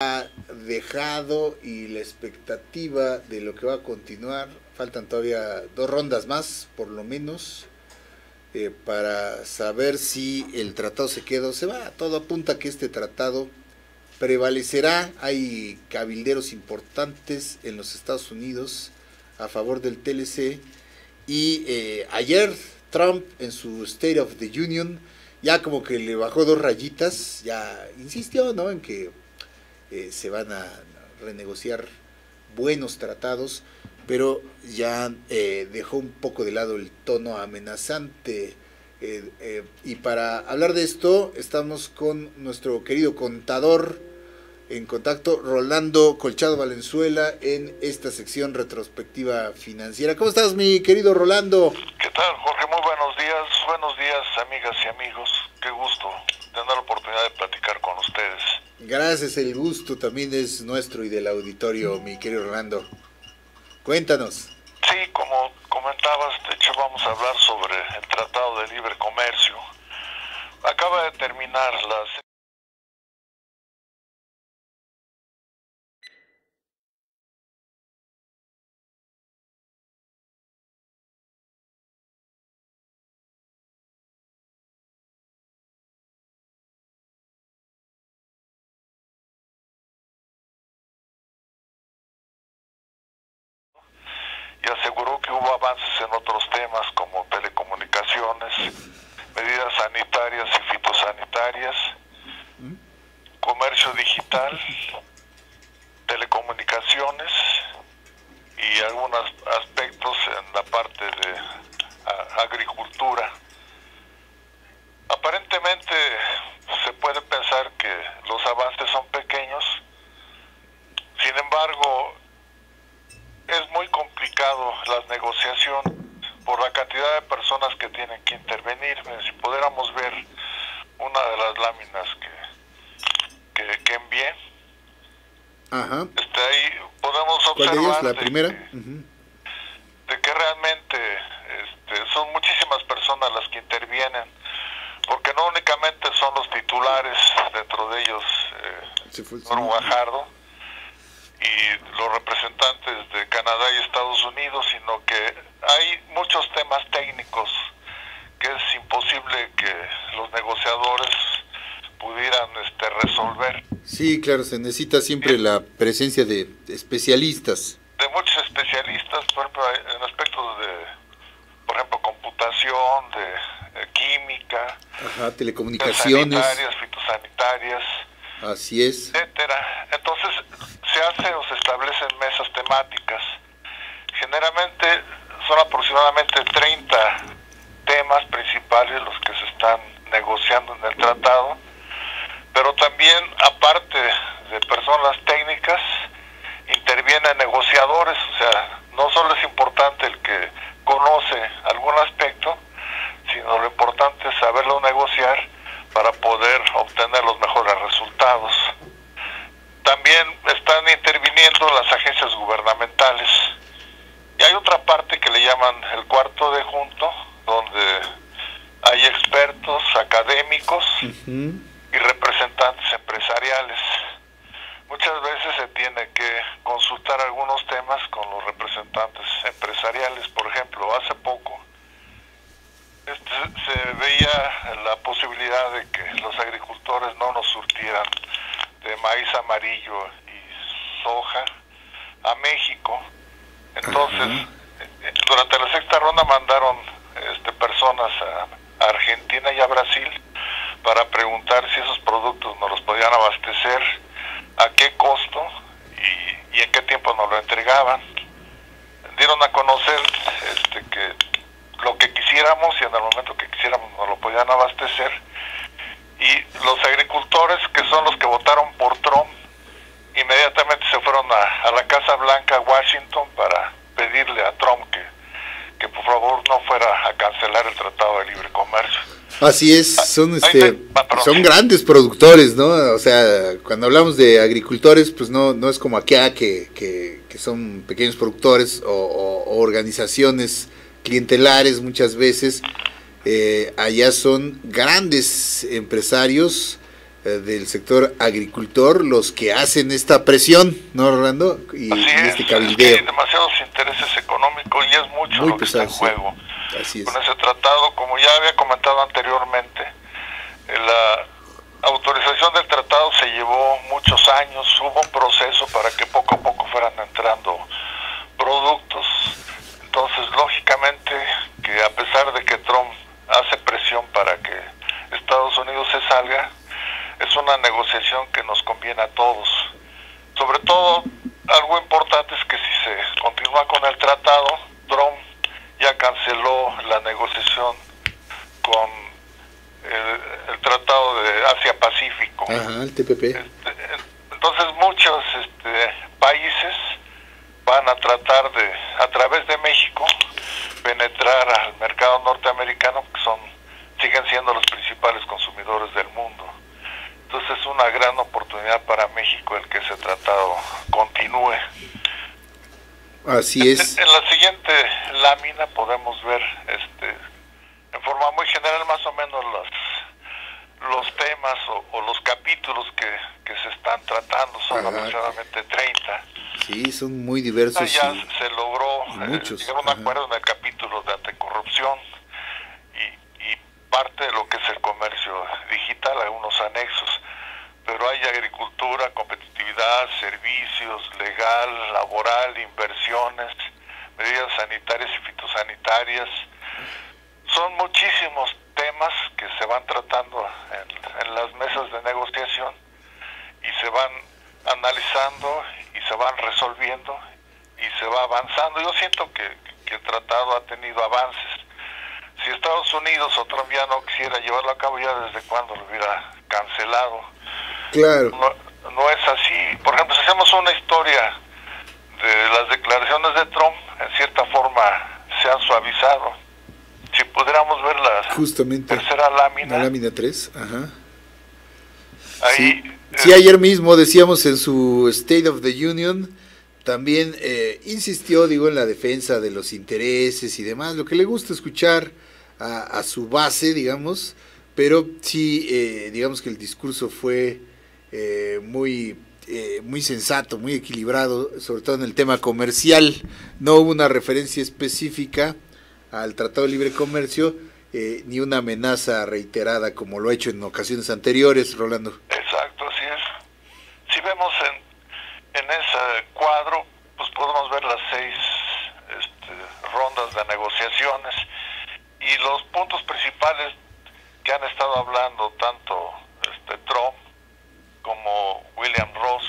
ha dejado y la expectativa de lo que va a continuar. Faltan todavía 2 rondas más, por lo menos, para saber si el tratado se queda o se va. Todo apunta a que este tratado prevalecerá. Hay cabilderos importantes en los Estados Unidos a favor del TLC. Y ayer Trump en su State of the Union ya como que le bajó 2 rayitas, ya insistió, ¿no?, en que se van a renegociar buenos tratados, pero ya dejó un poco de lado el tono amenazante. Y para hablar de esto estamos con nuestro querido contador en contacto, Rolando Colchado Valenzuela, en esta sección retrospectiva financiera. ¿Cómo estás, mi querido Rolando? ¿Qué tal, Jorge? Muy buenos días, amigas y amigos. Qué gusto tener la oportunidad de platicar con ustedes. Gracias, el gusto también es nuestro y del auditorio, mi querido Rolando. Cuéntanos. Sí, como comentabas, de hecho vamos a hablar sobre el Tratado de Libre Comercio. Acaba de terminar y aseguró que hubo avances en otros temas como telecomunicaciones, medidas sanitarias y fitosanitarias, comercio digital, telecomunicaciones y algunos aspectos en la parte de agricultura. Aparentemente se puede pensar que los avances son pequeños, sin embargo es muy complicado las negociaciones por la cantidad de personas que tienen que intervenir. Si pudiéramos ver una de las láminas que envié, Ajá. Ahí podemos observar. ¿Cuál de ellas? ¿La primera? De que realmente son muchísimas personas las que intervienen, porque no únicamente son los titulares, dentro de ellos Norberto Guajardo y los representantes de Canadá y Estados Unidos, sino que hay muchos temas técnicos que es imposible que los negociadores pudieran resolver. Sí, claro, se necesita siempre la presencia de especialistas. De muchos especialistas, por ejemplo, en aspectos de, por ejemplo, computación, de química, ajá, telecomunicaciones, sanitarias, fitosanitarias, así es, etcétera. Entonces se hace o se establecen mesas temáticas. Generalmente son aproximadamente 30 temas principales los que se están negociando en el tratado, pero también, aparte de personas técnicas, intervienen negociadores. O sea, no solo es importante el que conoce algún aspecto, sino lo importante es saberlo negociar para poder obtener los mejores resultados. También están interviniendo las agencias gubernamentales. Y hay otra parte que le llaman el cuarto de junto, donde hay expertos, académicos y representantes empresariales. Muchas veces se tiene que consultar algunos temas con los representantes empresariales. Por ejemplo, hace poco se veía la posibilidad de que los agricultores no nos surtieran de maíz amarillo y soja a México. Entonces, durante la sexta ronda mandaron personas a Argentina y a Brasil para preguntar si esos productos nos los podían abastecer, a qué costo y en qué tiempo nos lo entregaban. Dieron a conocer que lo que quisiéramos y en el momento que quisiéramos nos lo podían abastecer, y los agricultores, que son los que votaron por Trump, inmediatamente se fueron a la Casa Blanca, Washington, para pedirle a Trump que por favor no fuera a cancelar el Tratado de Libre Comercio. Así es, son grandes productores, ¿no? O sea, cuando hablamos de agricultores, pues no es como acá que son pequeños productores o organizaciones clientelares muchas veces. Allá son grandes empresarios del sector agricultor los que hacen esta presión, ¿no, Rolando? Y este cabildeo. Hay demasiados intereses económicos y es mucho muy lo pesado, que está en juego. Así es. Con ese tratado, como ya había comentado anteriormente, la autorización del tratado se llevó muchos años, hubo un proceso para que poco a poco fueran entrando productos. Entonces, lógicamente, que a pesar de que Trump hace presión para que Estados Unidos se salga, es una negociación que nos conviene a todos. Sobre todo, algo importante es que si se continúa con el tratado, Trump ya canceló la negociación con el Tratado de Asia-Pacífico. Ajá, el TPP. Entonces muchos países van a tratar de, a través de México, penetrar al mercado norteamericano, que siguen siendo los principales consumidores del mundo. Entonces es una gran oportunidad para México el que ese tratado continúe. Así es. En la siguiente lámina podemos ver en forma muy general más o menos los temas o los capítulos que se están tratando. Son aproximadamente 30. Sí, son muy diversos. Ya se logró llegar a un acuerdo en el capítulo de anticorrupción y parte de lo que es el comercio digital, algunos anexos, pero hay agricultura, competitividad, servicios, legal, laboral, inversiones, medidas sanitarias y fitosanitarias. Son muchísimos temas que se van tratando en las mesas de negociación y se van analizando y se van resolviendo y se va avanzando. Yo siento que el tratado ha tenido avances. Si Estados Unidos o Trump ya no quisiera llevarlo a cabo, ya desde cuándo lo hubiera cancelado. Claro. No es así. Por ejemplo, si hacemos una historia de las declaraciones de Trump, en cierta forma se han suavizado. Si pudiéramos ver la tercera lámina. La lámina 3, ajá. Ahí, sí, ayer mismo decíamos en su State of the Union, también insistió, en la defensa de los intereses y demás, lo que le gusta escuchar a su base, digamos, pero sí, digamos que el discurso fue muy sensato, muy equilibrado, sobre todo en el tema comercial. No hubo una referencia específica al Tratado de Libre Comercio, ni una amenaza reiterada como lo ha hecho en ocasiones anteriores, Rolando. Exacto, así es. Si vemos en ese cuadro, pues podemos ver las 6 rondas de negociaciones y los puntos principales que han estado hablando tanto Trump como William Ross.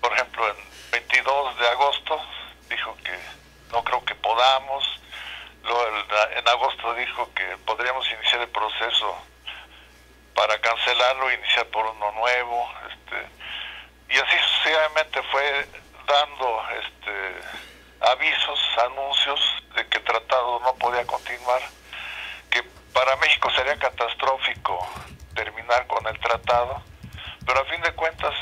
Por ejemplo, en 22 de agosto dijo que no creo que podamos. Luego en agosto dijo que podríamos iniciar el proceso para cancelarlo e iniciar por uno nuevo. Y así sucesivamente fue dando avisos, anuncios de que el tratado no podía continuar, que para México sería catastrófico terminar con el tratado, pero a fin de cuentas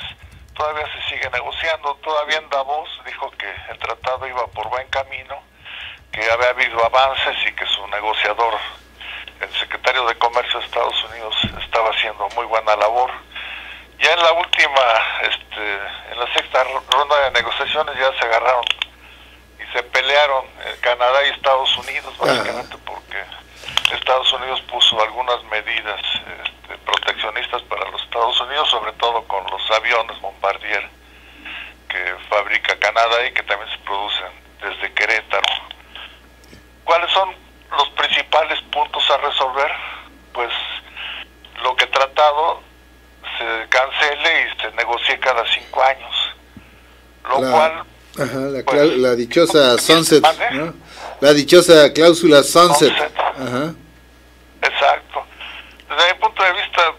todavía se sigue negociando. Todavía en Davos dijo que el tratado iba por buen camino, que había habido avances y que su negociador, el secretario de Comercio de Estados Unidos, estaba haciendo muy buena labor. Ya en la última, en la sexta ronda de negociaciones ya se agarraron y se pelearon Canadá y Estados Unidos, básicamente porque Estados Unidos puso algunas medidas proteccionistas para los Estados Unidos, sobre todo con los aviones Bombardier que fabrica Canadá y que también se producen desde Querétaro. ¿Cuáles son los principales puntos a resolver? Pues lo que tratado se cancele y se negocie cada 5 años, lo cual... Ajá, la dichosa sunset, ¿no? La dichosa cláusula sunset. Ajá. Exacto. Desde mi punto de vista,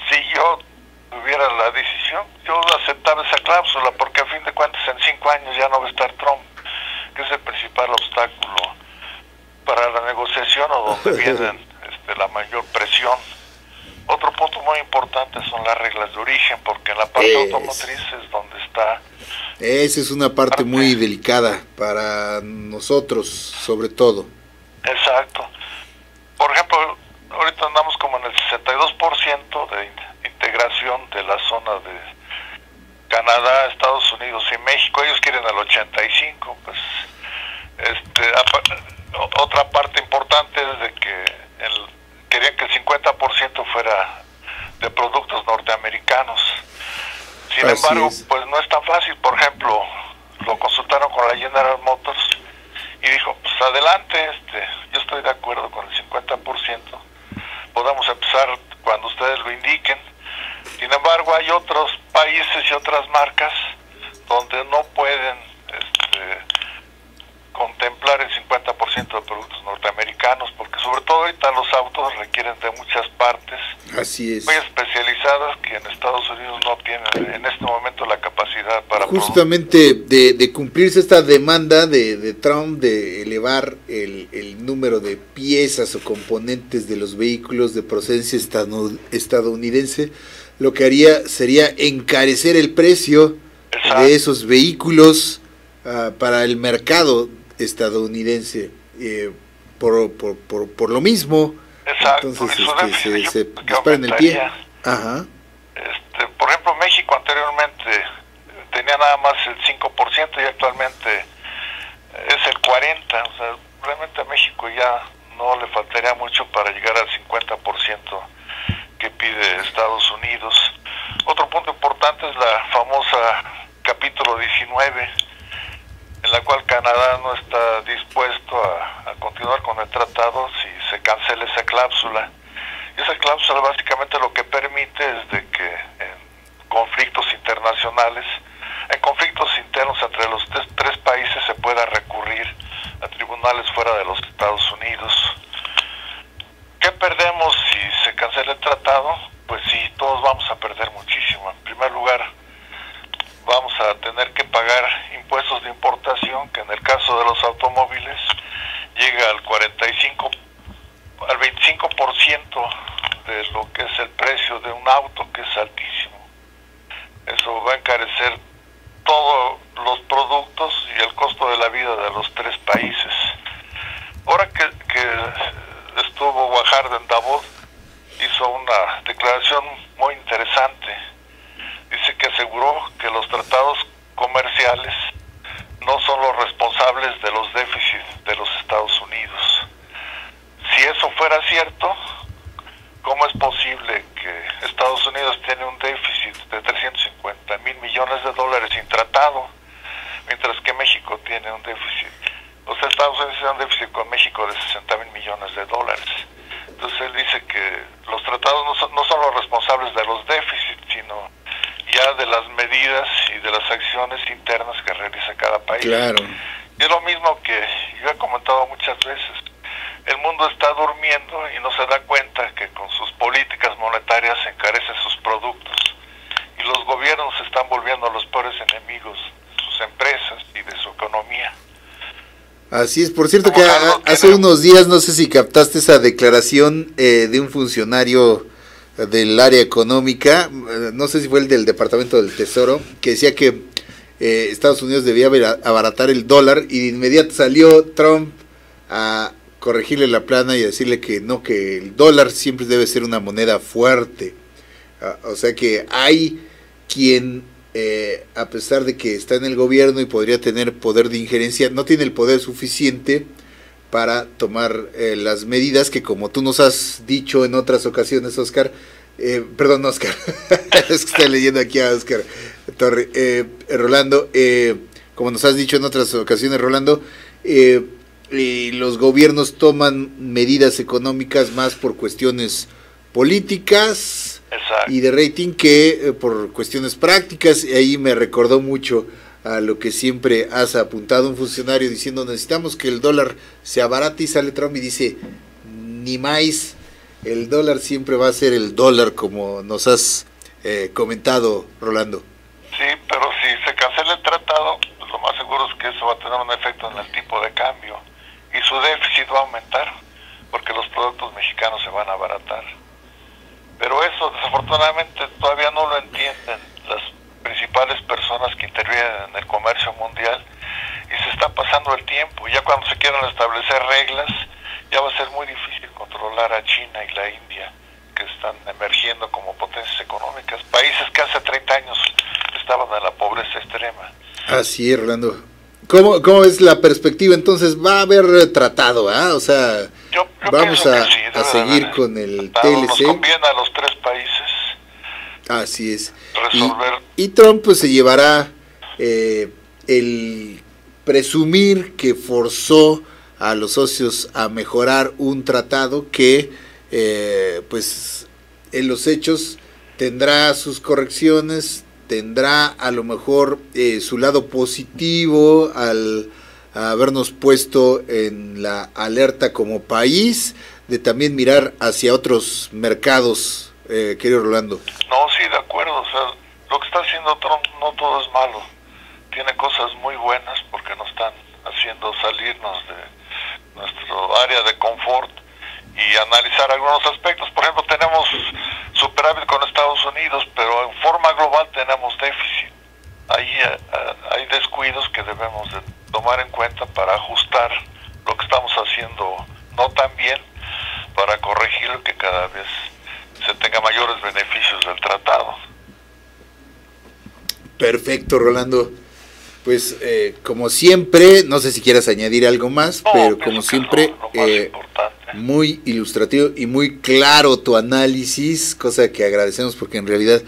si yo tuviera la decisión, yo aceptaba esa cláusula, porque a fin de cuentas en 5 años ya no va a estar Trump, que es el principal obstáculo para la negociación o donde vienen la mayor presión. Otro punto muy importante son las reglas de origen, porque en la parte automotriz es donde está. Esa es una parte muy delicada para nosotros, sobre todo. Exacto. Por ejemplo, ahorita andamos como en el 62% de integración la zona de Canadá, Estados Unidos y México. Ellos quieren el 85%, pues otra parte importante es de que querían que el 50% fuera de productos norteamericanos. Sin embargo, pues no es tan fácil. Por ejemplo, lo consultaron con la General Motors y dijo, pues adelante, yo estoy de acuerdo con el 50%, podemos empezar cuando ustedes lo indiquen. Sin embargo, hay otros países y otras marcas donde no pueden contemplar el 50% de productos norteamericanos, porque sobre todo ahorita los autos requieren de muchas partes muy especializadas que en Estados Unidos no tienen en este momento la capacidad para justamente de cumplirse esta demanda de Trump de elevar el número de piezas o componentes de los vehículos de procedencia estadounidense. Lo que haría sería encarecer el precio de esos vehículos para el mercado estadounidense, por lo mismo. Exacto. Entonces se dispara en el pie. Ajá. Por ejemplo, México anteriormente tenía nada más el 5% y actualmente es el 40%. O sea, realmente a México ya no le faltaría mucho para llegar al 50% que pide Estados Unidos. Otro punto importante es la famosa capítulo 19, en la cual Canadá no está dispuesto a continuar con el tratado si se cancela esa cláusula. Y esa cláusula básicamente lo que permite es de que en conflictos internacionales, en conflictos internos entre los tres países se pueda recurrir a tribunales fuera de los Estados Unidos. ¿Qué perdemos si se cancela el tratado? Pues sí, todos vamos a perder muchísimo. En primer lugar, vamos a tener que pagar impuestos de importación, que en el caso de los automóviles llega al 25% de lo que es el precio de un auto, que es altísimo. Eso va a encarecer todos los productos y el costo de la vida de los tres países. Ahora que estuvo Guajardo en Davos, hizo una declaración muy interesante. Dice que aseguró que los tratados comerciales no son los responsables de los déficits de los Estados Unidos. Si eso fuera cierto, ¿cómo es posible que Estados Unidos tiene un déficit de 350,000 millones de dólares sin tratado, mientras que México tiene un déficit? Los Estados Unidos tienen un déficit con México de 60,000 millones de dólares. Entonces él dice que los tratados no son los responsables de los déficits, sino ya de las medidas y de las acciones internas que realiza cada país. Claro. Y es lo mismo que yo he comentado muchas veces. El mundo está durmiendo y no se da cuenta que con sus políticas monetarias encarecen sus productos. Y los gobiernos se están volviendo los peores enemigos de sus empresas y de su economía. Así es, por cierto que hace unos días, no sé si captaste esa declaración de un funcionario del área económica, no sé si fue el del Departamento del Tesoro, que decía que Estados Unidos debía abaratar el dólar, y de inmediato salió Trump a corregirle la plana y a decirle que no, que el dólar siempre debe ser una moneda fuerte. O sea que hay quien, a pesar de que está en el gobierno y podría tener poder de injerencia, no tiene el poder suficiente para tomar las medidas que, como tú nos has dicho en otras ocasiones, Oscar, perdón, Oscar, es que estoy leyendo aquí a Oscar Rolando, como nos has dicho en otras ocasiones, Rolando, los gobiernos toman medidas económicas más por cuestiones políticas. Exacto. Y de rating que por cuestiones prácticas. Y ahí me recordó mucho a lo que siempre has apuntado un funcionario diciendo: necesitamos que el dólar se abarate, y sale Trump y dice: ni más, el dólar siempre va a ser el dólar, como nos has comentado, Rolando. Sí, pero si se cancela el tratado, pues lo más seguro es que eso va a tener un efecto en el tipo de cambio y su déficit va a aumentar, porque los productos mexicanos se van a abaratar. Pero eso desafortunadamente todavía no lo entienden las principales personas que intervienen en el comercio mundial, y se está pasando el tiempo. Ya cuando se quieran establecer reglas, ya va a ser muy difícil controlar a China y la India, que están emergiendo como potencias económicas, países que hace 30 años estaban en la pobreza extrema. Así es, Rolando. ¿Cómo es la perspectiva? Entonces, va a haber tratado, ¿ah? O sea, yo vamos sí, a seguir con el TLC. Nos conviene a los tres países. Así es. Resolver. Y Trump pues se llevará el presumir que forzó a los socios a mejorar un tratado que pues en los hechos tendrá sus correcciones, tendrá a lo mejor su lado positivo al habernos puesto en la alerta como país de también mirar hacia otros mercados, querido Rolando. No, sí, de acuerdo, o sea, lo que está haciendo Trump no todo es malo, tiene cosas muy buenas porque nos están haciendo salirnos de nuestro área de confort y analizar algunos aspectos. Por ejemplo, tenemos superávit con Estados Unidos, pero en forma global tenemos déficit. Ahí hay descuidos que debemos de tomar en cuenta para ajustar lo que estamos haciendo no tan bien, para corregir que cada vez se tenga mayores beneficios del tratado. Perfecto, Rolando. Pues como siempre, no sé si quieras añadir algo más, no, pero como siempre, lo muy ilustrativo y muy claro tu análisis, cosa que agradecemos porque en realidad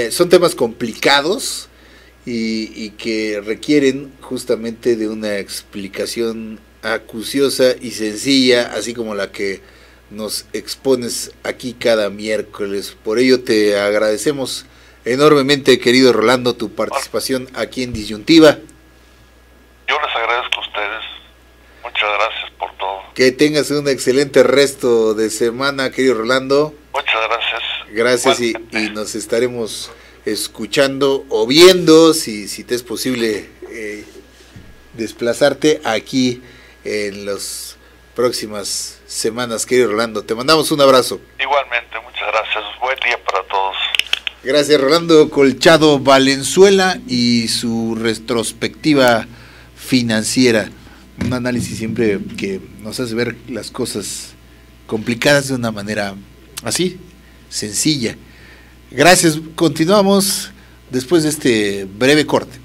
son temas complicados y que requieren justamente de una explicación acuciosa y sencilla, así como la que nos expones aquí cada miércoles. Por ello te agradecemos enormemente, querido Rolando, tu participación aquí en Disyuntiva. Yo les agradezco a ustedes. Muchas gracias por todo. Que tengas un excelente resto de semana, querido Rolando. Muchas gracias. Gracias y nos estaremos escuchando o viendo, si te es posible desplazarte aquí en las próximas semanas, querido Rolando. Te mandamos un abrazo. Igualmente, muchas gracias. Buen día para todos. Gracias, Rolando Colchado Valenzuela y su retrospectiva financiera. Un análisis siempre que nos hace ver las cosas complicadas de una manera así, sencilla. Gracias, continuamos después de este breve corte.